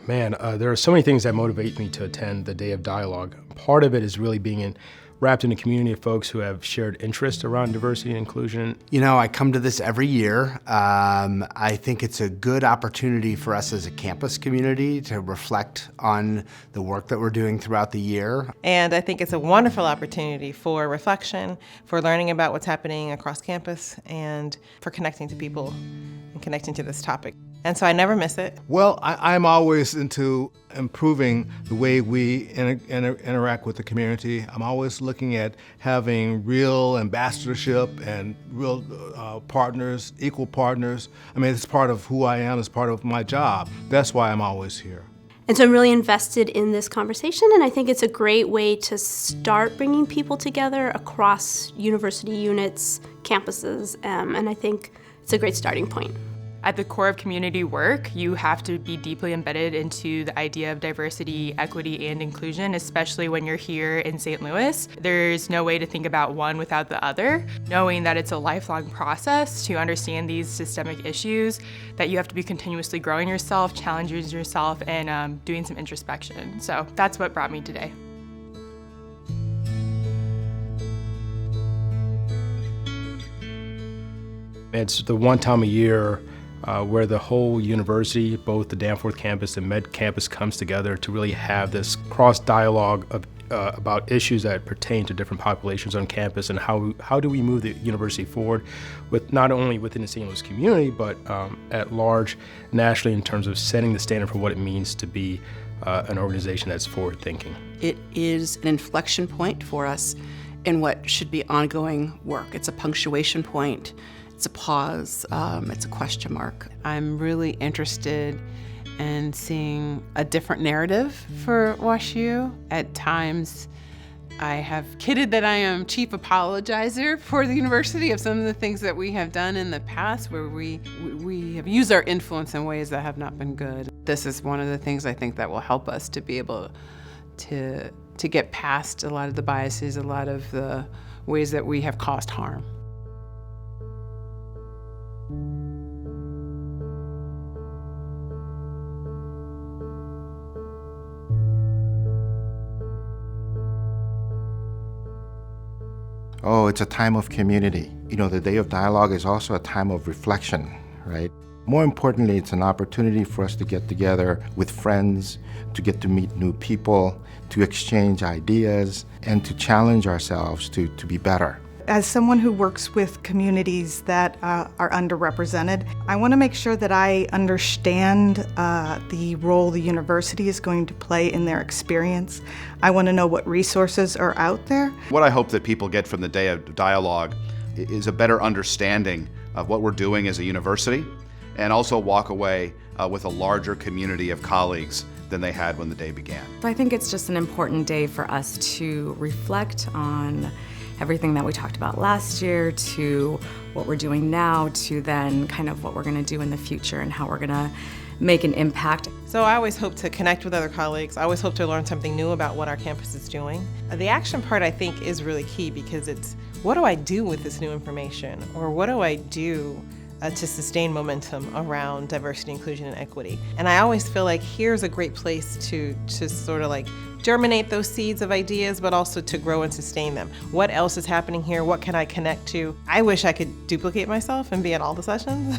Man, there are so many things that motivate me to attend the Day of Dialogue. Part of it is really being wrapped in a community of folks who have shared interest around diversity and inclusion. You know, I come to this every year. I think it's a good opportunity for us as a campus community to reflect on the work that we're doing throughout the year. And I think it's a wonderful opportunity for reflection, for learning about what's happening across campus, and for connecting to people and connecting to this topic. And so I never miss it. Well, I'm always into improving the way we interact with the community. I'm always looking at having real ambassadorship and real partners, equal partners. I mean, it's part of who I am, it's part of my job. That's why I'm always here. And so I'm really invested in this conversation, and I think it's a great way to start bringing people together across university units, campuses, and I think it's a great starting point. At the core of community work, you have to be deeply embedded into the idea of diversity, equity, and inclusion, especially when you're here in St. Louis. There's no way to think about one without the other. Knowing that it's a lifelong process to understand these systemic issues, that you have to be continuously growing yourself, challenging yourself, and doing some introspection. So that's what brought me today. It's the one time a year where the whole university, both the Danforth campus and Med campus, comes together to really have this cross-dialogue about issues that pertain to different populations on campus, and how do we move the university forward, with not only within the St. Louis community, but at large, nationally, in terms of setting the standard for what it means to be an organization that's forward-thinking. It is an inflection point for us in what should be ongoing work. It's a punctuation point. It's a pause, it's a question mark. I'm really interested in seeing a different narrative for WashU. At times, I have kidded that I am chief apologizer for the university of some of the things that we have done in the past where we have used our influence in ways that have not been good. This is one of the things I think that will help us to be able to get past a lot of the biases, a lot of the ways that we have caused harm. Oh, it's a time of community. You know, the Day of Dialogue is also a time of reflection, right? More importantly, it's an opportunity for us to get together with friends, to get to meet new people, to exchange ideas, and to challenge ourselves to be better. As someone who works with communities that are underrepresented, I want to make sure that I understand the role the university is going to play in their experience. I want to know what resources are out there. What I hope that people get from the Day of Dialogue is a better understanding of what we're doing as a university, and also walk away with a larger community of colleagues than they had when the day began. I think it's just an important day for us to reflect on everything that we talked about last year, to what we're doing now, to then kind of what we're going to do in the future and how we're going to make an impact. So I always hope to connect with other colleagues. I always hope to learn something new about what our campus is doing. The action part, I think, is really key, because it's, what do I do with this new information? Or what do I do to sustain momentum around diversity, inclusion, and equity? And I always feel like here's a great place to sort of like germinate those seeds of ideas, but also to grow and sustain them. What else is happening here? What can I connect to? I wish I could duplicate myself and be at all the sessions.